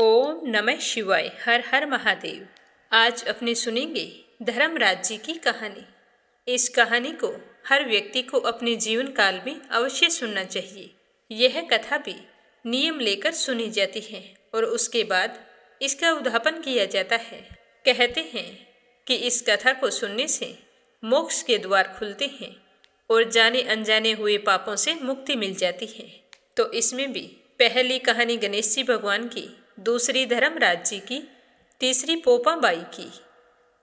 ओम नमः शिवाय। हर हर महादेव। आज अपने सुनेंगे धर्मराज जी की कहानी। इस कहानी को हर व्यक्ति को अपने जीवन काल में अवश्य सुनना चाहिए। यह कथा भी नियम लेकर सुनी जाती है और उसके बाद इसका उद्यापन किया जाता है। कहते हैं कि इस कथा को सुनने से मोक्ष के द्वार खुलते हैं और जाने अनजाने हुए पापों से मुक्ति मिल जाती है। तो इसमें भी पहली कहानी गणेश जी भगवान की, दूसरी धर्मराज जी की, तीसरी पोपा बाई की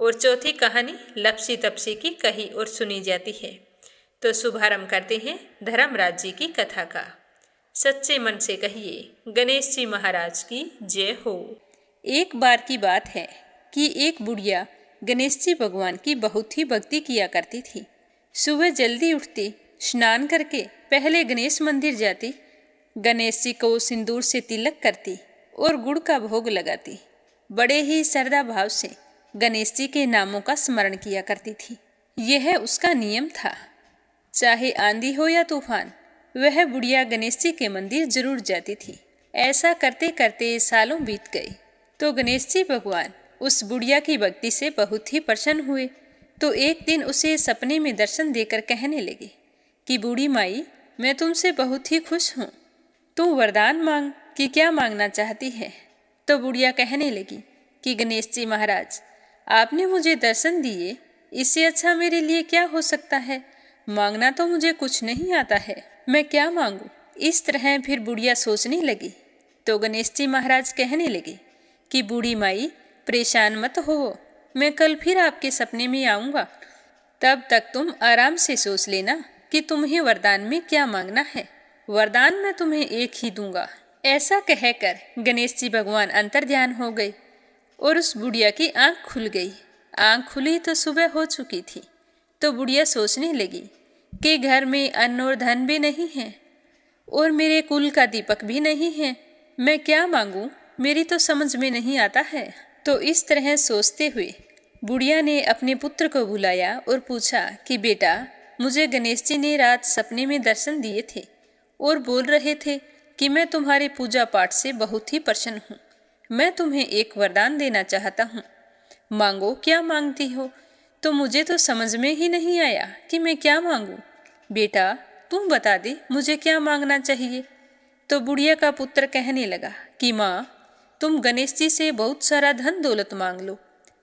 और चौथी कहानी लपसी तपसी की कही और सुनी जाती है। तो शुभारंभ करते हैं धर्मराज जी की कथा का। सच्चे मन से कहिए गणेश जी महाराज की जय हो। एक बार की बात है कि एक बुढ़िया गणेश जी भगवान की बहुत ही भक्ति किया करती थी। सुबह जल्दी उठती, स्नान करके पहले गणेश मंदिर जाती, गणेश जी को सिंदूर से तिलक करती और गुड़ का भोग लगाती। बड़े ही श्रद्धा भाव से गणेश जी के नामों का स्मरण किया करती थी। यह उसका नियम था। चाहे आंधी हो या तूफान, वह बुढ़िया गणेश जी के मंदिर जरूर जाती थी। ऐसा करते करते सालों बीत गए तो गणेश जी भगवान उस बुढ़िया की भक्ति से बहुत ही प्रसन्न हुए। तो एक दिन उसे सपने में दर्शन देकर कहने लगे कि बूढ़ी माई, मैं तुमसे बहुत ही खुश हूँ, तू वरदान मांग कि क्या मांगना चाहती है। तो बुढ़िया कहने लगी कि गणेश जी महाराज, आपने मुझे दर्शन दिए, इससे अच्छा मेरे लिए क्या हो सकता है। मांगना तो मुझे कुछ नहीं आता है, मैं क्या मांगू। इस तरह फिर बुढ़िया सोचने लगी। तो गणेश जी महाराज कहने लगे कि बूढ़ी माई, परेशान मत हो, मैं कल फिर आपके सपने में आऊँगा। तब तक तुम आराम से सोच लेना कि तुम्हें वरदान में क्या मांगना है। वरदान मैं तुम्हें एक ही दूंगा। ऐसा कहकर गणेश जी भगवान अंतर्ध्यान हो गए और उस बुढ़िया की आंख खुल गई। आंख खुली तो सुबह हो चुकी थी। तो बुढ़िया सोचने लगी कि घर में अन्न और धन भी नहीं है और मेरे कुल का दीपक भी नहीं है, मैं क्या मांगूं, मेरी तो समझ में नहीं आता है। तो इस तरह सोचते हुए बुढ़िया ने अपने पुत्र को बुलाया और पूछा कि बेटा, मुझे गणेश जी ने रात सपने में दर्शन दिए थे और बोल रहे थे कि मैं तुम्हारे पूजा पाठ से बहुत ही प्रसन्न हूँ। मैं तुम्हें एक वरदान देना चाहता हूँ, मांगो, क्या मांगती हो। तो मुझे तो समझ में ही नहीं आया कि मैं क्या मांगूं। बेटा, तुम बता दे मुझे क्या मांगना चाहिए। तो बुढ़िया का पुत्र कहने लगा कि माँ, तुम गणेश जी से बहुत सारा धन दौलत मांग लो,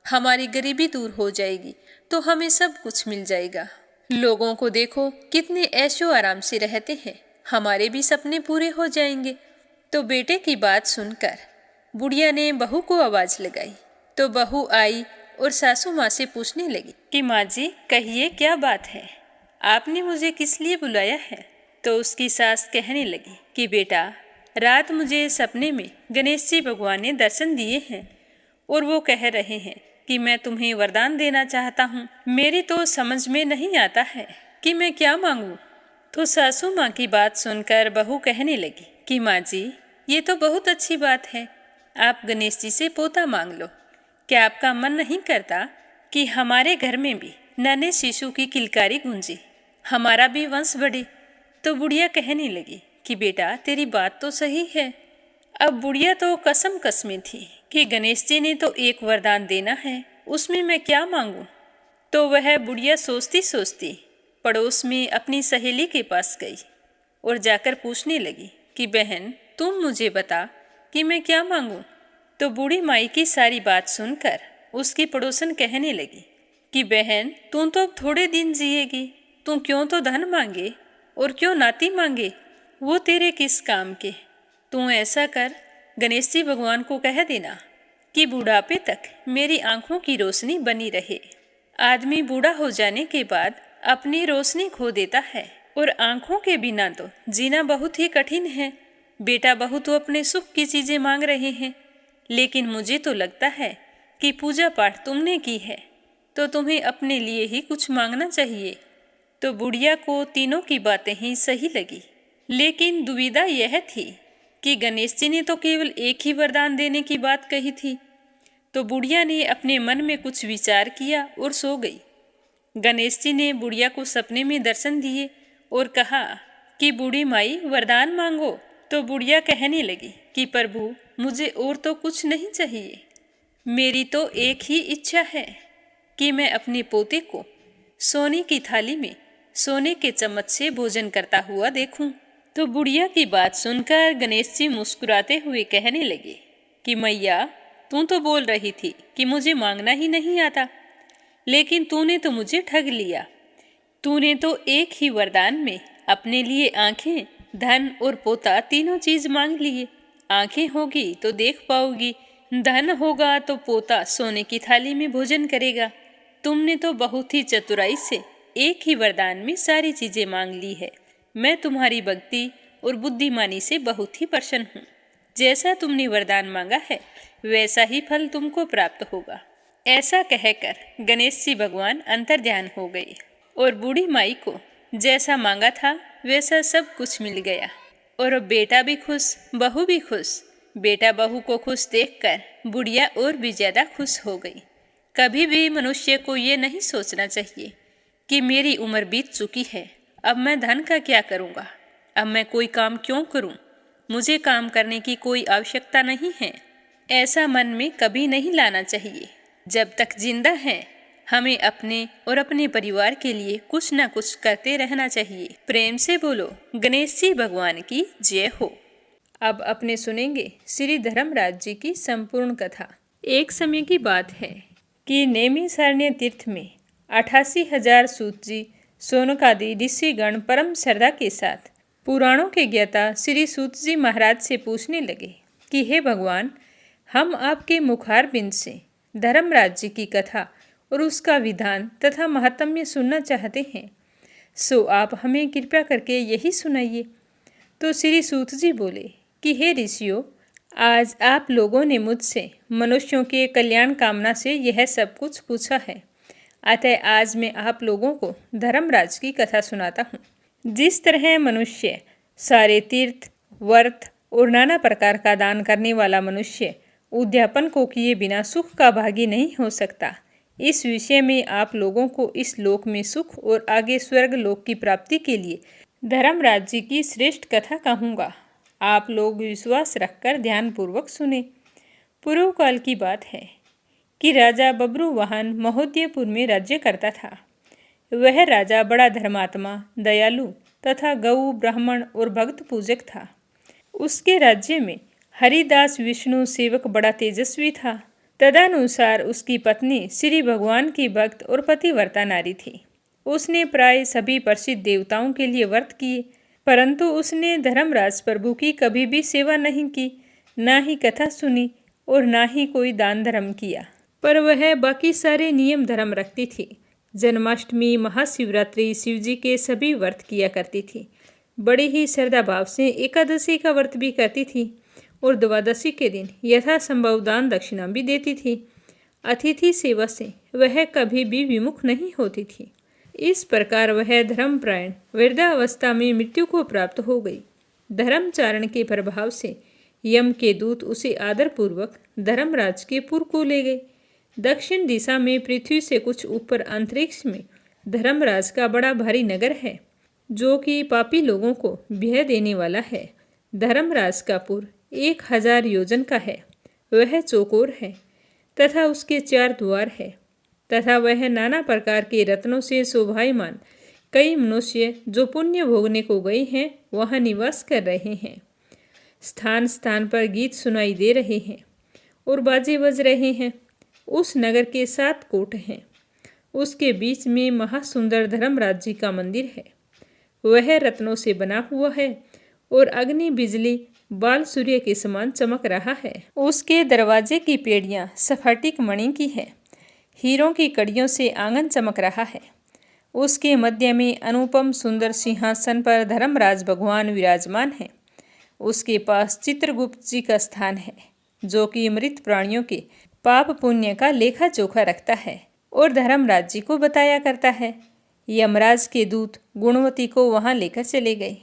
हमारी गरीबी दूर हो जाएगी, तो हमें सब कुछ मिल जाएगा। लोगों को देखो कितने ऐशो आराम से रहते हैं, हमारे भी सपने पूरे हो जाएंगे। तो बेटे की बात सुनकर बुढ़िया ने बहू को आवाज लगाई। तो बहू आई और सासू माँ से पूछने लगी कि माँ जी, कहिए क्या बात है, आपने मुझे किस लिए बुलाया है। तो उसकी सास कहने लगी कि बेटा, रात मुझे सपने में गणेश जी भगवान ने दर्शन दिए हैं और वो कह रहे हैं कि मैं तुम्हें वरदान देना चाहता हूँ। मेरी तो समझ में नहीं आता है कि मैं क्या मांगूं। तो सासू माँ की बात सुनकर बहू कहने लगी कि माँ जी, ये तो बहुत अच्छी बात है, आप गणेश जी से पोता मांग लो। क्या आपका मन नहीं करता कि हमारे घर में भी नन्हे शिशु की किलकारी गूंजे, हमारा भी वंश बढ़े। तो बुढ़िया कहने लगी कि बेटा, तेरी बात तो सही है। अब बुढ़िया तो कसम कसमी थी कि गणेश जी ने तो एक वरदान देना है, उसमें मैं क्या मांगूं। तो वह बुढ़िया सोचती सोचती पड़ोस में अपनी सहेली के पास गई और जाकर पूछने लगी कि बहन, तुम मुझे बता कि मैं क्या मांगूं। तो बूढ़ी माई की सारी बात सुनकर उसकी पड़ोसन कहने लगी कि बहन, तू तो अब थोड़े दिन जिएगी, तू क्यों तो धन मांगे और क्यों नाती मांगे, वो तेरे किस काम के। तू ऐसा कर, गणेश जी भगवान को कह देना कि बुढ़ापे तक मेरी आंखों की रोशनी बनी रहे। आदमी बूढ़ा हो जाने के बाद अपनी रोशनी खो देता है और आंखों के बिना तो जीना बहुत ही कठिन है। बेटा, बहू तो अपने सुख की चीजें मांग रहे हैं, लेकिन मुझे तो लगता है कि पूजा पाठ तुमने की है तो तुम्हें अपने लिए ही कुछ मांगना चाहिए। तो बुढ़िया को तीनों की बातें ही सही लगी, लेकिन दुविधा यह थी कि गणेश जी ने तो केवल एक ही वरदान देने की बात कही थी। तो बुढ़िया ने अपने मन में कुछ विचार किया और सो गई। गणेश जी ने बुढ़िया को सपने में दर्शन दिए और कहा कि बूढ़ी माई, वरदान मांगो। तो बुढ़िया कहने लगी कि प्रभु, मुझे और तो कुछ नहीं चाहिए। मेरी तो एक ही इच्छा है कि मैं अपने पोते को सोने की थाली में सोने के चम्मच से भोजन करता हुआ देखूं। तो बुढ़िया की बात सुनकर गणेश जी मुस्कुराते हुए कहने लगे कि मैया, तू तो बोल रही थी कि मुझे मांगना ही नहीं आता, लेकिन तूने तो मुझे ठग लिया। तूने तो एक ही वरदान में अपने लिए आंखें, धन और पोता तीनों चीज मांग लिए। आंखें होगी तो देख पाओगी, धन होगा तो पोता सोने की थाली में भोजन करेगा। तुमने तो बहुत ही चतुराई से एक ही वरदान में सारी चीजें मांग ली है। मैं तुम्हारी भक्ति और बुद्धिमानी से बहुत ही प्रसन्न हूँ। जैसा तुमने वरदान मांगा है वैसा ही फल तुमको प्राप्त होगा। ऐसा कहकर गणेश जी भगवान अंतर्ध्यान हो गए और बूढ़ी माई को जैसा मांगा था वैसा सब कुछ मिल गया। और अब बेटा भी खुश, बहू भी खुश। बेटा बहू को खुश देखकर बुढ़िया और भी ज्यादा खुश हो गई। कभी भी मनुष्य को ये नहीं सोचना चाहिए कि मेरी उम्र बीत चुकी है, अब मैं धन का क्या करूँगा, अब मैं कोई काम क्यों करूँ, मुझे काम करने की कोई आवश्यकता नहीं है। ऐसा मन में कभी नहीं लाना चाहिए। जब तक जिंदा हैं हमें अपने और अपने परिवार के लिए कुछ न कुछ करते रहना चाहिए। प्रेम से बोलो गणेश जी भगवान की जय हो। अब अपने सुनेंगे श्री धर्मराज जी की संपूर्ण कथा। एक समय की बात है कि नैमिषारण्य तीर्थ में 88,000 सूत जी, सोनकादि ऋषिगण परम श्रद्धा के साथ पुराणों के ज्ञाता श्री सूत जी महाराज से पूछने लगे कि हे भगवान, हम आपके मुखारबिंद से धर्मराज जी की कथा और उसका विधान तथा महात्म्य सुनना चाहते हैं, सो आप हमें कृपया करके यही सुनाइए। तो श्री सूत जी बोले कि हे ऋषियों, आज आप लोगों ने मुझसे मनुष्यों के कल्याण कामना से यह सब कुछ पूछा है, अतः आज मैं आप लोगों को धर्मराज की कथा सुनाता हूँ। जिस तरह मनुष्य सारे तीर्थ, व्रत और नाना प्रकार का दान करने वाला मनुष्य उद्यापन को किए बिना सुख का भागी नहीं हो सकता, इस विषय में आप लोगों को इस लोक में सुख और आगे स्वर्ग लोक की प्राप्ति के लिए धर्मराज जी की श्रेष्ठ कथा कहूँगा। आप लोग विश्वास रखकर ध्यानपूर्वक सुने। पूर्व काल की बात है कि राजा बब्रुवाहन महोदयपुर में राज्य करता था। वह राजा बड़ा धर्मात्मा, दयालु तथा गौ, ब्राह्मण और भक्त पूजक था। उसके राज्य में हरिदास विष्णु सेवक बड़ा तेजस्वी था। तदनुसार उसकी पत्नी श्री भगवान की भक्त और पतिव्रता नारी थी। उसने प्राय सभी प्रसिद्ध देवताओं के लिए व्रत किए, परंतु उसने धर्मराज प्रभु की कभी भी सेवा नहीं की, ना ही कथा सुनी और ना ही कोई दान धर्म किया। पर वह बाकी सारे नियम धर्म रखती थी। जन्माष्टमी, महाशिवरात्रि, शिवजी के सभी व्रत किया करती थी। बड़े ही श्रद्धा भाव से एकादशी का व्रत भी करती थी और द्वादशी के दिन यथासंभव दान दक्षिणा भी देती थी। अतिथि सेवा से वह कभी भी विमुख नहीं होती थी। इस प्रकार वह धर्मपरायण वृद्धावस्था में मृत्यु को प्राप्त हो गई। धर्मचारण के प्रभाव से यम के दूत उसे आदरपूर्वक धर्मराज के पुर को ले गए। दक्षिण दिशा में पृथ्वी से कुछ ऊपर अंतरिक्ष में धर्मराज का बड़ा भारी नगर है, जो कि पापी लोगों को भय देने वाला है। धर्मराज का पुर 1000 योजन का है। वह चौकोर है तथा उसके 4 द्वार है तथा वह नाना प्रकार के रत्नों से शोभायमान कई मनुष्य जो पुण्य भोगने को गए हैं वहाँ निवास कर रहे हैं। स्थान स्थान पर गीत सुनाई दे रहे हैं और बाजे बज रहे हैं। उस नगर के 7 कोट हैं। उसके बीच में महासुंदर धर्मराज जी का मंदिर है। वह रत्नों से बना हुआ है और अग्नि बिजली बाल सूर्य के समान चमक रहा है। उसके दरवाजे की पेड़ियाँ स्फटिक मणि की है। हीरों की कड़ियों से आंगन चमक रहा है। उसके मध्य में अनुपम सुंदर सिंहासन पर धर्मराज भगवान विराजमान है। उसके पास चित्रगुप्त जी का स्थान है, जो कि मृत प्राणियों के पाप पुण्य का लेखा जोखा रखता है और धर्मराज जी को बताया करता है। यमराज के दूत गुणवती को वहां लेकर चले गए।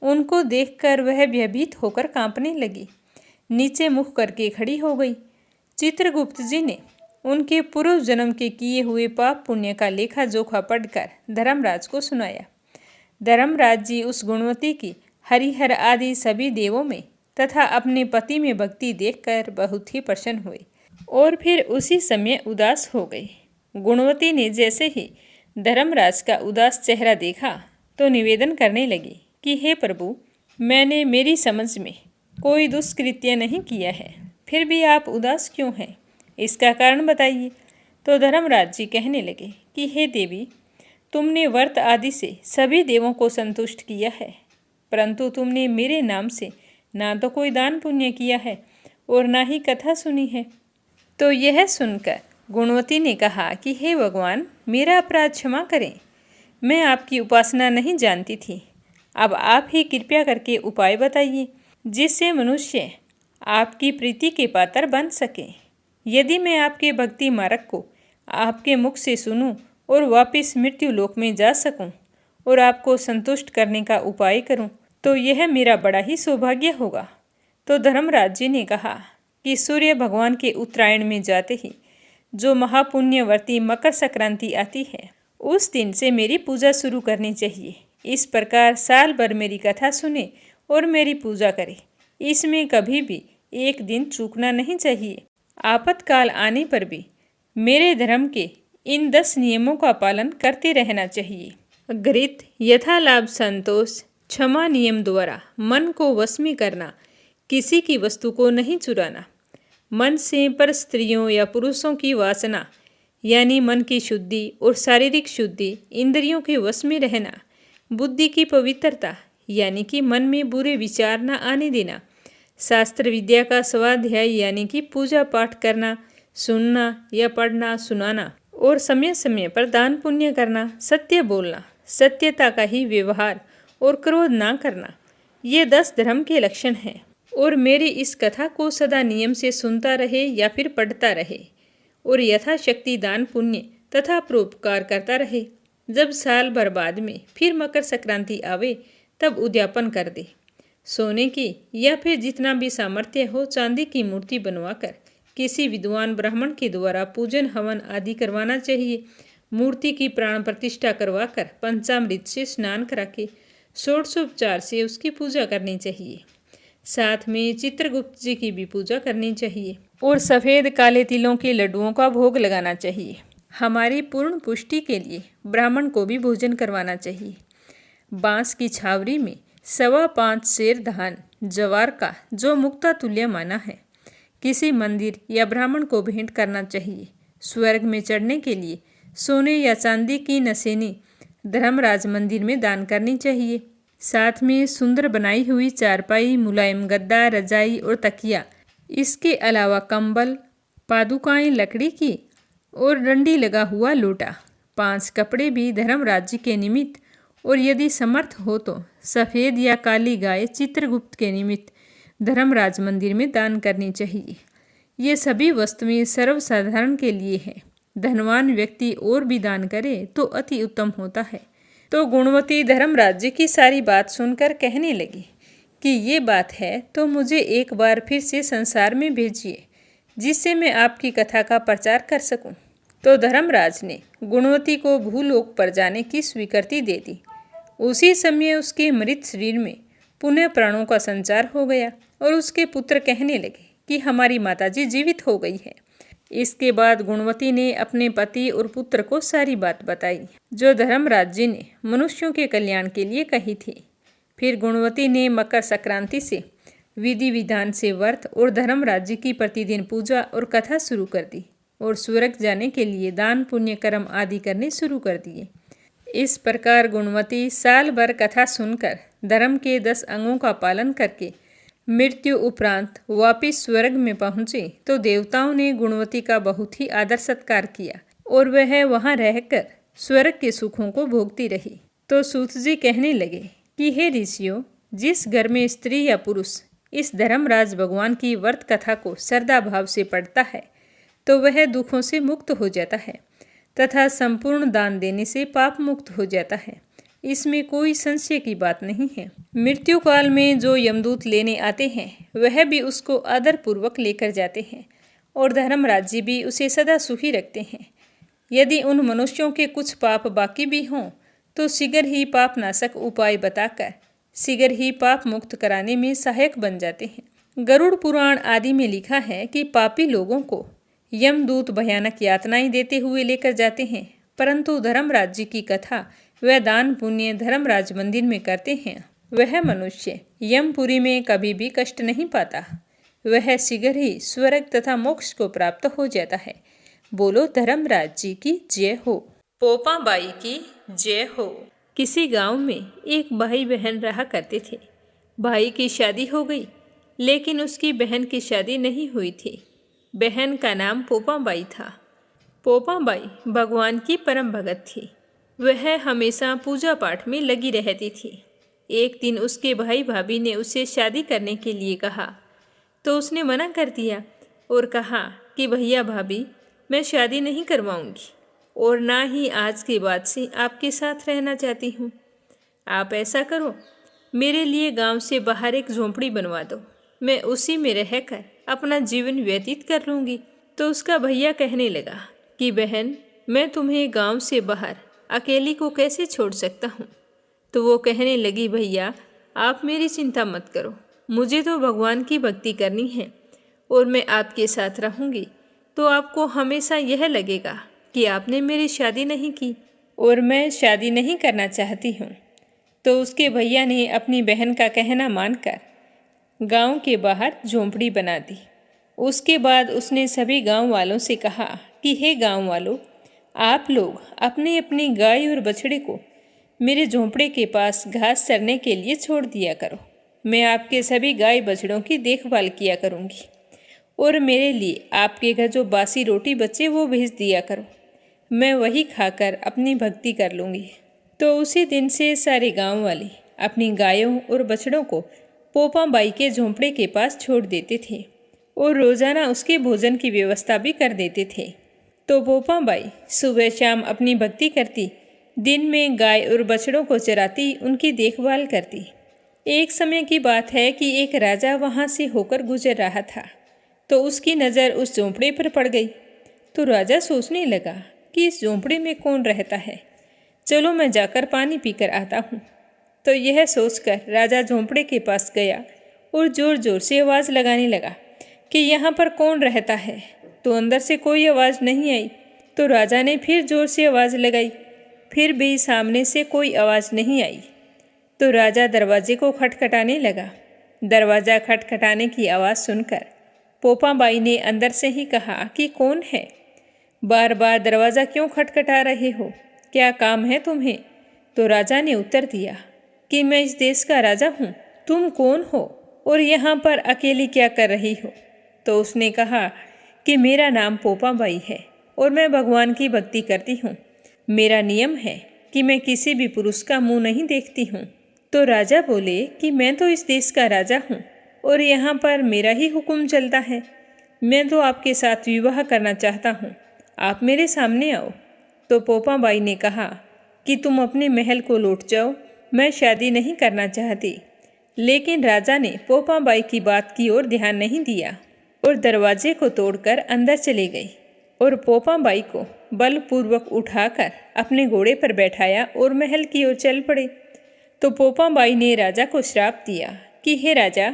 उनको देखकर वह भयभीत होकर कांपने लगी, नीचे मुख करके खड़ी हो गई। चित्रगुप्त जी ने उनके पूर्व जन्म के किए हुए पाप पुण्य का लेखा जोखा पढ़कर धर्मराज को सुनाया। धर्मराज जी उस गुणवती की हरिहर आदि सभी देवों में तथा अपने पति में भक्ति देखकर बहुत ही प्रसन्न हुए और फिर उसी समय उदास हो गई। गुणवती ने जैसे ही धर्मराज का उदास चेहरा देखा तो निवेदन करने लगी कि हे प्रभु, मैंने मेरी समझ में कोई दुष्कृत्य नहीं किया है, फिर भी आप उदास क्यों हैं? इसका कारण बताइए। तो धर्मराज जी कहने लगे कि हे देवी, तुमने व्रत आदि से सभी देवों को संतुष्ट किया है, परंतु तुमने मेरे नाम से ना तो कोई दान पुण्य किया है और ना ही कथा सुनी है। तो यह सुनकर गुणवती ने कहा कि हे भगवान, मेरा अपराध क्षमा करें, मैं आपकी उपासना नहीं जानती थी। अब आप ही कृपया करके उपाय बताइए जिससे मनुष्य आपकी प्रीति के पात्र बन सके। यदि मैं आपके भक्ति मार्ग को आपके मुख से सुनूं और वापस मृत्यु लोक में जा सकूं और आपको संतुष्ट करने का उपाय करूं, तो यह मेरा बड़ा ही सौभाग्य होगा। तो धर्मराज जी ने कहा कि सूर्य भगवान के उत्तरायण में जाते ही जो महापुण्यवर्ती मकर संक्रांति आती है, उस दिन से मेरी पूजा शुरू करनी चाहिए। इस प्रकार साल भर मेरी कथा सुने और मेरी पूजा करे, इसमें कभी भी एक दिन चूकना नहीं चाहिए। आपातकाल आने पर भी मेरे धर्म के इन 10 नियमों का पालन करते रहना चाहिए। घृत, यथालाभ संतोष, क्षमा नियम द्वारा मन को वश में करना, किसी की वस्तु को नहीं चुराना, मन से पर स्त्रियों या पुरुषों की वासना यानी मन की शुद्धि और शारीरिक शुद्धि, इंद्रियों के वश में रहना, बुद्धि की पवित्रता यानी कि मन में बुरे विचार न आने देना, शास्त्र विद्या का स्वाध्याय यानी कि पूजा पाठ करना, सुनना या पढ़ना सुनाना और समय समय पर दान पुण्य करना, सत्य बोलना, सत्यता का ही व्यवहार और क्रोध ना करना, ये 10 धर्म के लक्षण हैं। और मेरी इस कथा को सदा नियम से सुनता रहे या फिर पढ़ता रहे और यथाशक्ति दान पुण्य तथा परोपकार करता रहे। जब साल भर बाद में फिर मकर संक्रांति आवे तब उद्यापन कर दे। सोने की या फिर जितना भी सामर्थ्य हो चांदी की मूर्ति बनवाकर किसी विद्वान ब्राह्मण के द्वारा पूजन हवन आदि करवाना चाहिए। मूर्ति की प्राण प्रतिष्ठा करवाकर पंचामृत से स्नान करा के षोडशोपचार से उसकी पूजा करनी चाहिए। साथ में चित्रगुप्त जी की भी पूजा करनी चाहिए और सफ़ेद काले तिलों के लड्डुओं का भोग लगाना चाहिए। हमारी पूर्ण पुष्टि के लिए ब्राह्मण को भी भोजन करवाना चाहिए। बांस की छावरी में 5.25 सेर धान जवार का जो मुक्ता तुल्य माना है, किसी मंदिर या ब्राह्मण को भेंट करना चाहिए। स्वर्ग में चढ़ने के लिए सोने या चांदी की नसेनी धर्मराज मंदिर में दान करनी चाहिए। साथ में सुंदर बनाई हुई चारपाई, मुलायम गद्दा, रजाई और तकिया, इसके अलावा कंबल, पादुकाएं लकड़ी की और डंडी लगा हुआ लोटा, 5 कपड़े भी धर्मराज जी के निमित्त और यदि समर्थ हो तो सफ़ेद या काली गाय चित्रगुप्त के निमित्त धर्मराज मंदिर में दान करनी चाहिए। ये सभी वस्तुएं सर्वसाधारण के लिए हैं। धनवान व्यक्ति और भी दान करे तो अति उत्तम होता है। तो गुणवती धर्मराज जी की सारी बात सुनकर कहने लगी कि ये बात है तो मुझे एक बार फिर से संसार में भेजिए जिससे मैं आपकी कथा का प्रचार कर सकूं। तो धर्मराज ने गुणवती को भूलोक पर जाने की स्वीकृति दे दी। उसी समय उसके मृत शरीर में पुनः प्राणों का संचार हो गया और उसके पुत्र कहने लगे कि हमारी माताजी जीवित हो गई है। इसके बाद गुणवती ने अपने पति और पुत्र को सारी बात बताई जो धर्मराज जी ने मनुष्यों के कल्याण के लिए कही थी। फिर गुणवती ने मकर संक्रांति से विधि विधान से व्रत और धर्मराज जी की प्रतिदिन पूजा और कथा शुरू कर दी और स्वर्ग जाने के लिए दान पुण्य कर्म आदि करने शुरू कर दिए। इस प्रकार गुणवती साल भर कथा सुनकर धर्म के 10 अंगों का पालन करके मृत्यु उपरांत वापिस स्वर्ग में पहुंची तो देवताओं ने गुणवती का बहुत ही आदर सत्कार किया और वह वहां रहकर स्वर्ग के सुखों को भोगती रही। तो सूत जी कहने लगे कि हे ऋषियों, जिस घर में स्त्री या पुरुष इस धर्मराज भगवान की व्रत कथा को श्रद्धा भाव से पढ़ता है तो वह दुखों से मुक्त हो जाता है तथा संपूर्ण दान देने से पाप मुक्त हो जाता है। इसमें कोई संशय की बात नहीं है। मृत्यु काल में जो यमदूत लेने आते हैं वह भी उसको आदर पूर्वक लेकर जाते हैं और धर्मराज जी भी उसे सदा सुखी रखते हैं। यदि उन मनुष्यों के कुछ पाप बाकी भी हों तो शीघ्र ही पाप नाशक उपाय बताकर शीघ्र ही पाप मुक्त कराने में सहायक बन जाते हैं। गरुड़ पुराण आदि में लिखा है कि पापी लोगों को यमदूत भयानक यातनाएं देते हुए लेकर जाते हैं, परंतु धर्मराज जी की कथा वह दान पुण्य धर्मराज मंदिर में करते हैं वह मनुष्य यमपुरी में कभी भी कष्ट नहीं पाता। वह शीघ्र ही स्वर्ग तथा मोक्ष को प्राप्त हो जाता है। बोलो धर्मराज जी की जय हो। पोपा बाई की जय हो। किसी गांव में एक भाई बहन रहा करते थे। भाई की शादी हो गई, लेकिन उसकी बहन की शादी नहीं हुई थी। बहन का नाम पोपा बाई था। पोपा बाई भगवान की परम भगत थी। वह हमेशा पूजा पाठ में लगी रहती थी। एक दिन उसके भाई भाभी ने उसे शादी करने के लिए कहा, तो उसने मना कर दिया और कहा कि भैया भाभी, मैं शादी नहीं करवाऊंगी और ना ही आज के बाद से आपके साथ रहना चाहती हूँ। आप ऐसा करो, मेरे लिए गांव से बाहर एक झोंपड़ी बनवा दो, मैं उसी में रहकर अपना जीवन व्यतीत कर लूँगी। तो उसका भैया कहने लगा कि बहन, मैं तुम्हें गांव से बाहर अकेली को कैसे छोड़ सकता हूँ। तो वो कहने लगी, भैया आप मेरी चिंता मत करो, मुझे तो भगवान की भक्ति करनी है और मैं आपके साथ रहूँगी तो आपको हमेशा यह लगेगा कि आपने मेरी शादी नहीं की और मैं शादी नहीं करना चाहती हूँ। तो उसके भैया ने अपनी बहन का कहना मानकर गांव के बाहर झोंपड़ी बना दी। उसके बाद उसने सभी गांव वालों से कहा कि हे गांव वालों, आप लोग अपनी अपनी गाय और बछड़े को मेरे झोंपड़े के पास घास चरने के लिए छोड़ दिया करो। मैं आपके सभी गाय बछड़ों की देखभाल किया करूँगी और मेरे लिए आपके घर जो बासी रोटी बचे वो भेज दिया करो, मैं वही खाकर अपनी भक्ति कर लूँगी। तो उसी दिन से सारे गांव वाले अपनी गायों और बछड़ों को पोपा बाई के झोंपड़े के पास छोड़ देते थे और रोज़ाना उसके भोजन की व्यवस्था भी कर देते थे। तो पोपा बाई सुबह शाम अपनी भक्ति करती, दिन में गाय और बछड़ों को चराती, उनकी देखभाल करती। एक समय की बात है कि एक राजा वहाँ से होकर गुजर रहा था, तो उसकी नज़र उस झोंपड़े पर पड़ गई। तो राजा सोचने लगा कि इस झोंपड़े में कौन रहता है, चलो मैं जाकर पानी पीकर आता हूँ। तो यह सोचकर राजा झोंपड़े के पास गया और ज़ोर ज़ोर से आवाज़ लगाने लगा कि यहाँ पर कौन रहता है। तो अंदर से कोई आवाज़ नहीं आई। तो राजा ने फिर ज़ोर से आवाज़ लगाई, फिर भी सामने से कोई आवाज़ नहीं आई। तो राजा दरवाजे को खटखटाने लगा। दरवाज़ा खटखटाने की आवाज़ सुनकर पोपा बाई ने अंदर से ही कहा कि कौन है, बार बार दरवाज़ा क्यों खटखटा रहे हो, क्या काम है तुम्हें। तो राजा ने उत्तर दिया कि मैं इस देश का राजा हूँ, तुम कौन हो और यहाँ पर अकेली क्या कर रही हो। तो उसने कहा कि मेरा नाम पोपा बाई है और मैं भगवान की भक्ति करती हूँ। मेरा नियम है कि मैं किसी भी पुरुष का मुंह नहीं देखती हूँ। तो राजा बोले कि मैं तो इस देश का राजा हूँ और यहाँ पर मेरा ही हुक्म चलता है, मैं तो आपके साथ विवाह करना चाहता हूँ, आप मेरे सामने आओ। तो पोपा बाई ने कहा कि तुम अपने महल को लौट जाओ, मैं शादी नहीं करना चाहती। लेकिन राजा ने पोपा बाई की बात की ओर ध्यान नहीं दिया और दरवाजे को तोड़कर अंदर चले गई और पोपा बाई को बलपूर्वक उठाकर अपने घोड़े पर बैठाया और महल की ओर चल पड़े। तो पोपा बाई ने राजा को श्राप दिया कि हे राजा,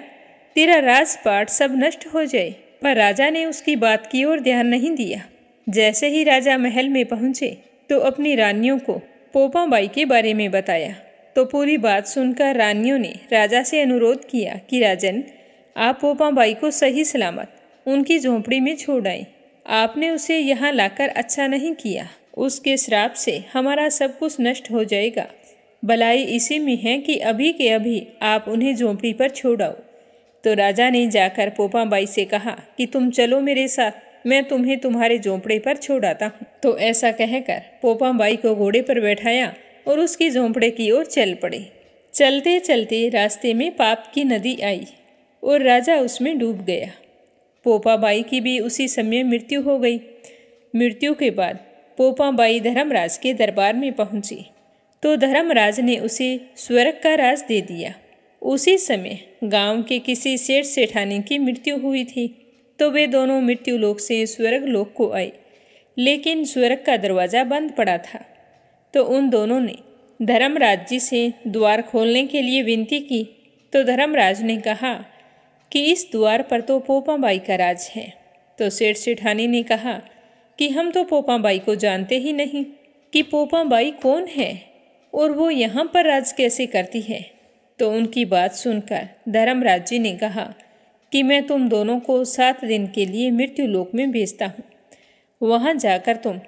तेरा राजपाट सब नष्ट हो जाए। पर राजा ने उसकी बात की ओर ध्यान नहीं दिया। जैसे ही राजा महल में पहुंचे तो अपनी रानियों को पोपा बाई के बारे में बताया। तो पूरी बात सुनकर रानियों ने राजा से अनुरोध किया कि राजन, आप पोपा बाई को सही सलामत उनकी झोंपड़ी में छोड़ आए। आपने उसे यहाँ लाकर अच्छा नहीं किया, उसके श्राप से हमारा सब कुछ नष्ट हो जाएगा। भलाई इसी में है कि अभी के अभी आप उन्हें झोंपड़ी पर छोड़ आओ। तो राजा ने जाकर पोपा बाई से कहा कि तुम चलो मेरे साथ, मैं तुम्हें तुम्हारे झोंपड़े पर छोड़ आता हूँ। तो ऐसा कहकर पोपा बाई को घोड़े पर बैठाया और उसकी झोंपड़े की ओर चल पड़े। चलते चलते रास्ते में पाप की नदी आई और राजा उसमें डूब गया। पोपा बाई की भी उसी समय मृत्यु हो गई। मृत्यु के बाद पोपा बाई धर्मराज के दरबार में पहुंची तो धर्मराज ने उसे स्वर्ग का राज दे दिया। उसी समय गांव के किसी सेठ सेठानी की मृत्यु हुई थी, तो वे दोनों मृत्यु लोक से स्वर्ग लोक को आए, लेकिन स्वर्ग का दरवाज़ा बंद पड़ा था। तो उन दोनों ने धर्मराज जी से द्वार खोलने के लिए विनती की तो धर्मराज ने कहा कि इस द्वार पर तो पोपाबाई का राज है। तो सेठ सेठानी ने कहा कि हम तो पोपाबाई को जानते ही नहीं कि पोपाबाई कौन है और वो यहाँ पर राज कैसे करती है। तो उनकी बात सुनकर धर्मराज जी ने कहा कि मैं तुम दोनों को 7 दिन के लिए मृत्यु लोक में भेजता हूँ। वहाँ जाकर तुम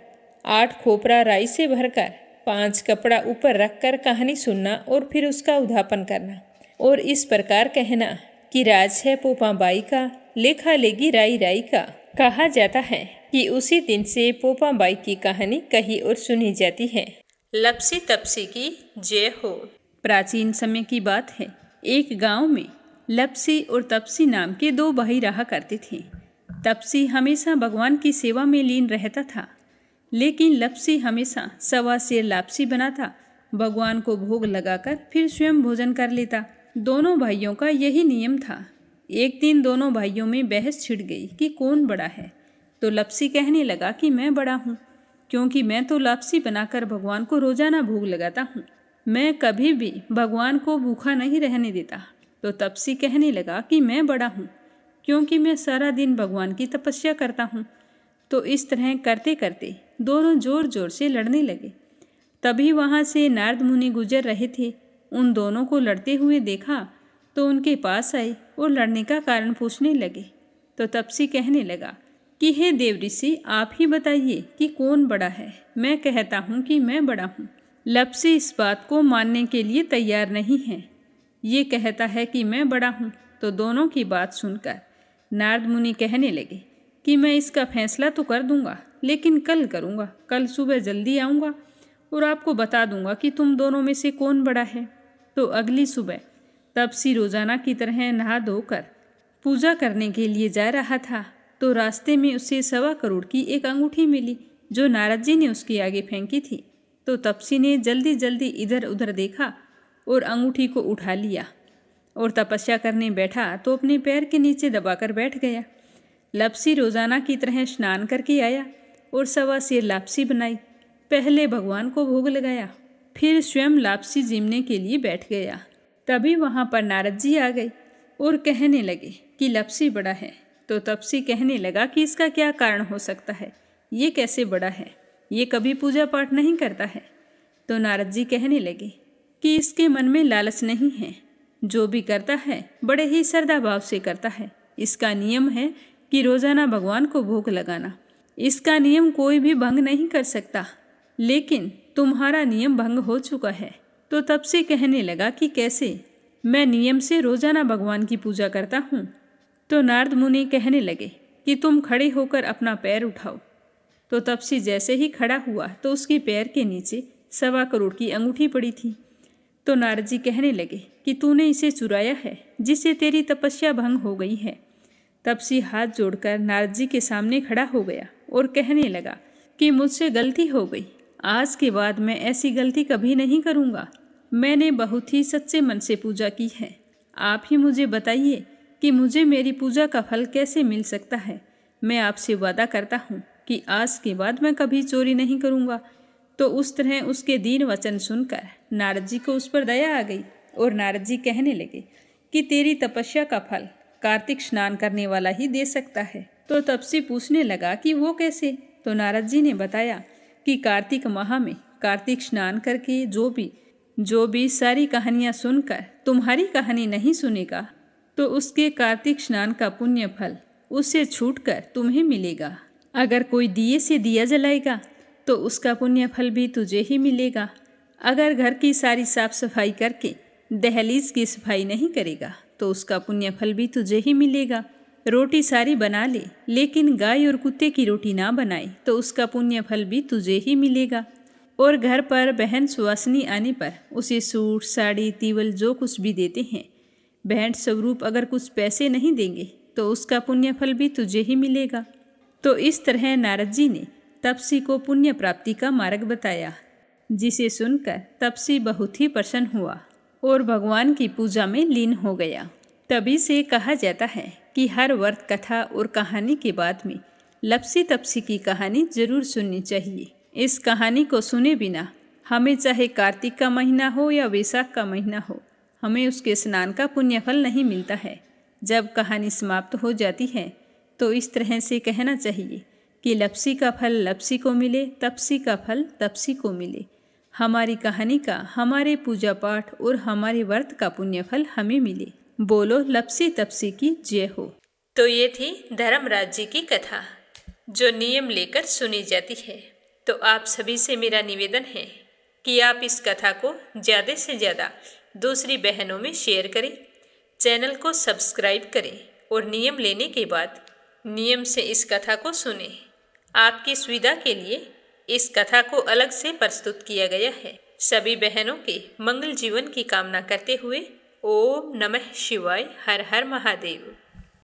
8 खोपरा राई से भरकर 5 कपड़ा ऊपर रखकर कहानी सुनना और फिर उसका उद्यापन करना और इस प्रकार कहना कि राज है पोपाबाई का, लेखा लेगी राई राई का। कहा जाता है कि उसी दिन से पोपाबाई की कहानी कही और सुनी जाती है। लपसी तपसी की जय हो। प्राचीन समय की बात है, एक गांव में लपसी और तपसी नाम के 2 भाई रहा करते थे। तपसी हमेशा भगवान की सेवा में लीन रहता था, लेकिन लपसी हमेशा 1.25 सेर लापसी बनाता, भगवान को भोग लगाकर फिर स्वयं भोजन कर लेता। दोनों भाइयों का यही नियम था। एक दिन दोनों भाइयों में बहस छिड़ गई कि कौन बड़ा है। तो लपसी कहने लगा कि मैं बड़ा हूँ, क्योंकि मैं तो लापसी बनाकर भगवान को रोजाना भोग लगाता हूँ। मैं कभी भी भगवान को भूखा नहीं रहने देता। तो तपसी कहने लगा कि मैं बड़ा हूँ, क्योंकि मैं सारा दिन भगवान की तपस्या करता हूँ। तो इस तरह करते करते दोनों जोर जोर से लड़ने लगे। तभी वहाँ से नारद मुनि गुजर रहे थे। उन दोनों को लड़ते हुए देखा तो उनके पास आए और लड़ने का कारण पूछने लगे। तो तपसी कहने लगा कि हे देव ऋषि, आप ही बताइए कि कौन बड़ा है। मैं कहता हूँ कि मैं बड़ा हूँ। लपसी इस बात को मानने के लिए तैयार नहीं है। ये कहता है कि मैं बड़ा हूँ। तो दोनों की बात सुनकर नारद मुनि कहने लगे कि मैं इसका फैसला तो कर दूंगा, लेकिन कल करूँगा। कल सुबह जल्दी आऊँगा और आपको बता दूंगा कि तुम दोनों में से कौन बड़ा है। तो अगली सुबह तपसी रोजाना की तरह नहा धोकर पूजा करने के लिए जा रहा था। तो रास्ते में उसे 1.25 करोड़ की एक अंगूठी मिली, जो नारद जी ने उसके आगे फेंकी थी। तो तपसी ने जल्दी जल्दी इधर उधर देखा और अंगूठी को उठा लिया और तपस्या करने बैठा तो अपने पैर के नीचे दबाकर बैठ गया। लपसी रोजाना की तरह स्नान करके आया और 1.25 सेर लापसी बनाई। पहले भगवान को भोग लगाया, फिर स्वयं लापसी जीमने के लिए बैठ गया। तभी वहाँ पर नारद जी आ गए और कहने लगे कि लपसी बड़ा है। तो तपसी कहने लगा कि इसका क्या कारण हो सकता है, ये कैसे बड़ा है, ये कभी पूजा पाठ नहीं करता है। तो नारद जी कहने लगे कि इसके मन में लालच नहीं है, जो भी करता है बड़े ही श्रद्धा भाव से करता है। इसका नियम है कि रोजाना भगवान को भोग लगाना। इसका नियम कोई भी भंग नहीं कर सकता, लेकिन तुम्हारा नियम भंग हो चुका है। तो तब से कहने लगा कि कैसे, मैं नियम से रोजाना भगवान की पूजा करता हूँ। तो नारद मुनि कहने लगे कि तुम खड़े होकर अपना पैर उठाओ। तो तपसी जैसे ही खड़ा हुआ तो उसके पैर के नीचे 1.25 करोड़ की अंगूठी पड़ी थी। तो नारद जी कहने लगे कि तूने इसे चुराया है, जिससे तेरी तपस्या भंग हो गई है। तपसी हाथ जोड़कर नारद जी के सामने खड़ा हो गया और कहने लगा कि मुझसे गलती हो गई, आज के बाद मैं ऐसी गलती कभी नहीं करूँगा। मैंने बहुत ही सच्चे मन से पूजा की है। आप ही मुझे बताइए कि मुझे मेरी पूजा का फल कैसे मिल सकता है। मैं आपसे वादा करता हूँ कि आज के बाद मैं कभी चोरी नहीं करूँगा। तो उस तरह उसके दीन वचन सुनकर नारद जी को उस पर दया आ गई और नारद जी कहने लगे कि तेरी तपस्या का फल कार्तिक स्नान करने वाला ही दे सकता है। तो तपसी पूछने लगा कि वो कैसे। तो नारद जी ने बताया कि कार्तिक माह में कार्तिक स्नान करके जो भी सारी कहानियाँ सुनकर तुम्हारी कहानी नहीं सुनेगा, तो उसके कार्तिक स्नान का पुण्य फल उससे छूटकर तुम्हें मिलेगा। अगर कोई दिए से दिया जलाएगा तो उसका पुण्य फल भी तुझे ही मिलेगा। अगर घर की सारी साफ सफाई करके दहलीज की सफाई नहीं करेगा तो उसका पुण्य फल भी तुझे ही मिलेगा। रोटी सारी बना ले लेकिन गाय और कुत्ते की रोटी ना बनाए तो उसका पुण्य फल भी तुझे ही मिलेगा। और घर पर बहन सुवासिनी आने पर उसे सूट साड़ी तीवल जो कुछ भी देते हैं, भेंट स्वरूप अगर कुछ पैसे नहीं देंगे तो उसका पुण्य फल भी तुझे ही मिलेगा। तो इस तरह नारद जी ने तपसी को पुण्य प्राप्ति का मार्ग बताया, जिसे सुनकर तपसी बहुत ही प्रसन्न हुआ और भगवान की पूजा में लीन हो गया। तभी से कहा जाता है कि हर व्रत कथा और कहानी के बाद में लपसी तपसी की कहानी जरूर सुननी चाहिए। इस कहानी को सुने बिना हमें चाहे कार्तिक का महीना हो या वैशाख का महीना हो, हमें उसके स्नान का पुण्य फल नहीं मिलता है। जब कहानी समाप्त हो जाती है तो इस तरह से कहना चाहिए कि लप्सी का फल लप्सी को मिले, तपसी का फल तपसी को मिले। हमारी कहानी का, हमारे पूजा पाठ और हमारे व्रत का पुण्य फल हमें मिले। बोलो लप्सी तपसी की जय हो। तो ये थी धर्मराज जी की कथा, जो नियम लेकर सुनी जाती है। तो आप सभी से मेरा निवेदन है कि आप इस कथा को ज़्यादा से ज़्यादा दूसरी बहनों में शेयर करें, चैनल को सब्सक्राइब करें और नियम लेने के बाद नियम से इस कथा को सुनें। आपकी सुविधा के लिए इस कथा को अलग से प्रस्तुत किया गया है। सभी बहनों के मंगल जीवन की कामना करते हुए ओम नमः शिवाय, हर हर महादेव।